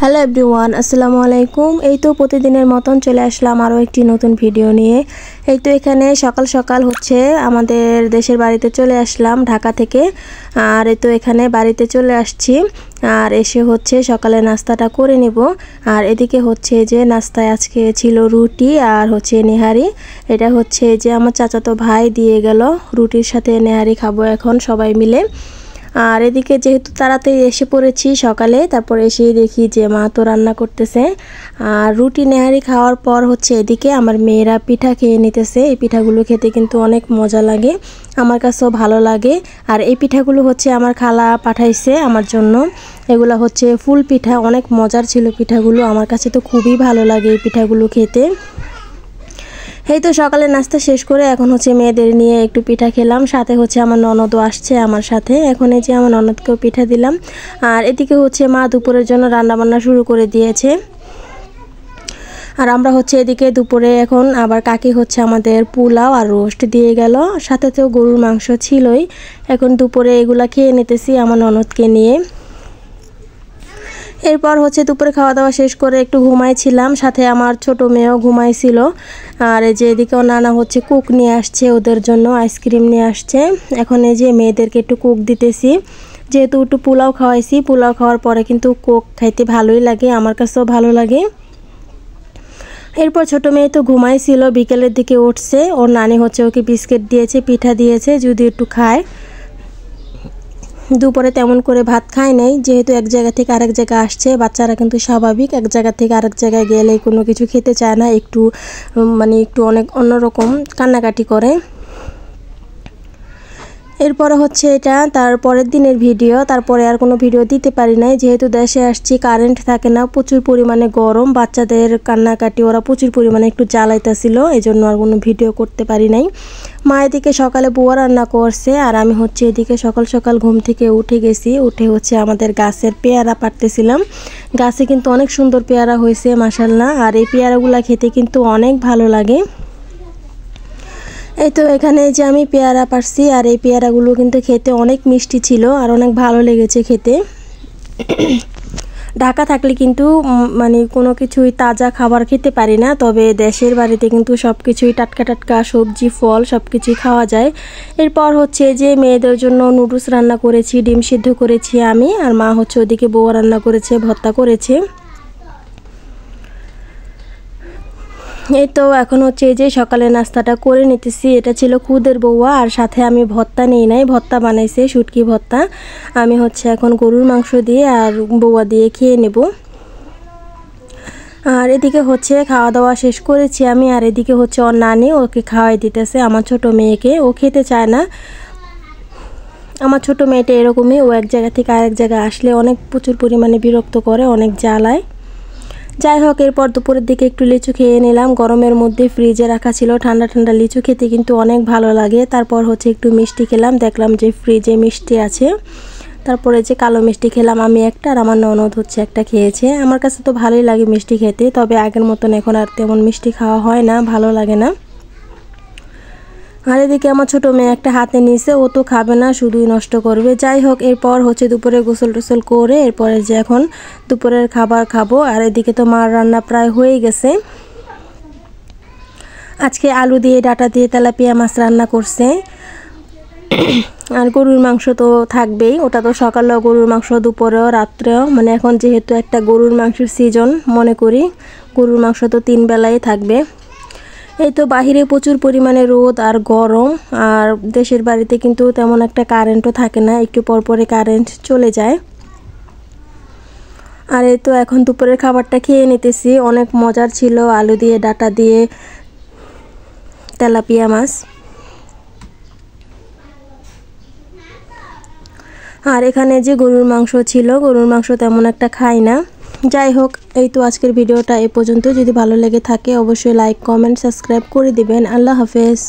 Hello everyone, আসসালামু আলাইকুম। এই তো প্রতিদিনের মতন চলে আসলাম আরও একটি নতুন ভিডিও নিয়ে। এই তো এখানে সকাল সকাল হচ্ছে আমাদের দেশের বাড়িতে চলে আসলাম ঢাকা থেকে। আর এই তো এখানে বাড়িতে চলে আসছি, আর এসে হচ্ছে সকালে নাস্তাটা করে নেব। আর এদিকে হচ্ছে যে নাস্তায় আজকে ছিল রুটি আর হচ্ছে নেহারি। এটা হচ্ছে যে আমার চাচাতো ভাই দিয়ে গেল, রুটির সাথে নেহারি খাবো এখন সবাই মিলে। আর এদিকে যেহেতু তাড়াতাড়ি এসে পড়েছি সকালে, তারপর এসেই দেখি যে মা তো রান্না করতেছে। আর রুটি নেহারি খাওয়ার পর হচ্ছে এদিকে আমার মেয়েরা পিঠা খেয়ে নিতেছে। এই পিঠাগুলো খেতে কিন্তু অনেক মজা লাগে, আমার কাছেও ভালো লাগে। আর এই পিঠাগুলো হচ্ছে আমার খালা পাঠাইছে আমার জন্য। এগুলো হচ্ছে ফুল পিঠা, অনেক মজার ছিল পিঠাগুলো, আমার কাছে তো খুবই ভালো লাগে এই পিঠাগুলো খেতে। এই তো সকালে নাস্তা শেষ করে এখন হচ্ছে মেয়েদের নিয়ে একটু পিঠা খেলাম, সাথে হচ্ছে আমার ননদও আসছে আমার সাথে। এখন এই যে আমার ননদকেও পিঠা দিলাম। আর এদিকে হচ্ছে মা দুপুরের জন্য রান্নাবান্না শুরু করে দিয়েছে। আর আমরা হচ্ছে এদিকে দুপুরে এখন আবার কাকি হচ্ছে আমাদের পোলাও আর রোস্ট দিয়ে গেল, সাথে তো গরুর মাংস ছিলই। এখন দুপুরে এগুলা খেয়ে নিতেছি আমার ননদকে নিয়ে। এরপর হচ্ছে দুপুরে খাওয়া দাওয়া শেষ করে একটু ঘুমাইছিলাম, সাথে আমার ছোট মেয়েও ঘুমাইছিল। আর এই যে এদিকেও নানা হচ্ছে কুক নিয়ে আসছে, ওদের জন্য আইসক্রিম নিয়ে আসছে। এখন এই যে মেয়েদেরকে একটু কুক দিতেছি, যেহেতু একটু পোলাও খাওয়াইছি। পোলাও খাওয়ার পরে কিন্তু কোক খাইতে ভালোই লাগে, আমার কাছেও ভালো লাগে। এরপর ছোট মেয়ে তো ঘুমাইছিল, বিকেলের দিকে উঠছে। ওর নানি হচ্ছে ওকে বিস্কিট দিয়েছে, পিঠা দিয়েছে, যদি একটু খায়। দুপুরে তেমন করে ভাত খায় নাই, যেহেতু এক জায়গা থেকে আরেক জায়গায় আসছে। বাচ্চারা কিন্তু স্বাভাবিক, এক জায়গা থেকে আরেক জায়গায় গেলে কোনো কিছু খেতে চায় না, একটু অনেক অন্যরকম কান্নাকাটি করে। এরপরে হচ্ছে এটা তার পরের দিনের ভিডিও। তারপরে আর কোনো ভিডিও দিতে পারি নাই, যেহেতু দেশে আসছি, কারেন্ট থাকে না, প্রচুর পরিমাণে গরম, বাচ্চাদের কান্নাকাটি ওরা প্রচুর পরিমাণে একটু জ্বালাইতেছিল, এই জন্য আর কোনো ভিডিও করতে পারি নাই। মা এদিকে সকালে বুয়া রান্না করছে, আর আমি হচ্ছে এদিকে সকাল সকাল ঘুম থেকে উঠে গেছি। উঠে হচ্ছে আমাদের গাছের পেয়ারা পাড়তেছিলাম। গাছে কিন্তু অনেক সুন্দর পেয়ারা হয়েছে মাশাআল্লাহ, আর এই পেয়ারাগুলো খেতে কিন্তু অনেক ভালো লাগে। এই তো এখানে যে আমি পেয়ারা পারছি, আর এই পেয়ারাগুলো কিন্তু খেতে অনেক মিষ্টি ছিল আর অনেক ভালো লেগেছে খেতে। ঢাকা থাকলে কিন্তু কোনো কিছুই তাজা খাবার খেতে পারি না, তবে দেশের বাড়িতে কিন্তু সব কিছুই টাটকা টাটকা সবজি ফল সব কিছুই খাওয়া যায়। এরপর হচ্ছে যে মেয়েদের জন্য নুডলস রান্না করেছি, ডিম সিদ্ধ করেছি আমি, আর মা হচ্ছে ওদিকে বউয়া রান্না করেছে, ভর্তা করেছে। এই তো এখন হচ্ছে এই যে সকালে নাস্তাটা করে নিতেছি। এটা ছিল খুদের বউয়া, আর সাথে আমি ভর্তা নিই নাই, ভর্তা বানাইছে শুটকি ভর্তা। আমি হচ্ছে এখন গরুর মাংস দিয়ে আর বউয়া দিয়ে খেয়ে নেব। আর এদিকে হচ্ছে খাওয়া দাওয়া শেষ করেছি আমি, আর এদিকে হচ্ছে ওর নানি ওকে খাওয়াই দিতেছে আমার ছোট মেয়েকে। ও খেতে চায় না, আমার ছোট মেয়েটা এরকমই, ও এক জায়গা থেকে আরেক জায়গায় আসলে অনেক প্রচুর পরিমাণে বিরক্ত করে, অনেক জ্বালায়। যাই হোক, এরপর দুপুরের দিকে একটু লিচু খেয়ে নিলাম, গরমের মধ্যে ফ্রিজে রাখা ছিল। ঠান্ডা ঠান্ডা লিচু খেতে কিন্তু অনেক ভালো লাগে। তারপর হচ্ছে একটু মিষ্টি খেলাম, দেখলাম যে ফ্রিজে মিষ্টি আছে। তারপরে যে কালো মিষ্টি খেলাম আমি একটা, আর আমার ননদ হচ্ছে একটা খেয়েছে। আমার কাছে তো ভালোই লাগে মিষ্টি খেতে, তবে আগের মতন এখন আর তেমন মিষ্টি খাওয়া হয় না, ভালো লাগে না। আর এদিকে আমার ছোট মেয়ে একটা হাতে নিয়েছে, ও তো খাবে না, শুধুই নষ্ট করবে। যাই হোক, এরপর হচ্ছে দুপুরে গোসল টোসল করে এরপরে যে এখন দুপুরের খাবার খাবো। আর এদিকে তো মার রান্না প্রায় হয়ে গেছে। আজকে আলু দিয়ে ডাটা দিয়ে তেলাপিয়া মাছ রান্না করছে। আর গরুর মাংস তো থাকবেই, ওটা তো সকালেও গরুর মাংস, দুপুরেও রাত্রেও, এখন যেহেতু একটা গরুর মাংসের সিজন মনে করি, গরুর মাংস তো 3 বেলাই থাকবে। এই তো বাহিরে প্রচুর পরিমাণে রোদ আর গরম, আর দেশের বাড়িতে কিন্তু তেমন একটা কারেন্টও থাকে না, একটু পরপরে কারেন্ট চলে যায়। আর এই তো এখন দুপুরের খাবারটা খেয়ে নিতেছি, অনেক মজার ছিল, আলু দিয়ে ডাটা দিয়ে তেলাপিয়া মাছ। আর এখানে যে গরুর মাংস ছিল, গরুর মাংস তেমন একটা খাই না। যাই হোক, এই তো আজকের ভিডিওটা এ পর্যন্ত। যদি ভালো লেগে থাকে অবশ্যই লাইক কমেন্ট সাবস্ক্রাইব করে দিবেন। আল্লাহ হাফেজ।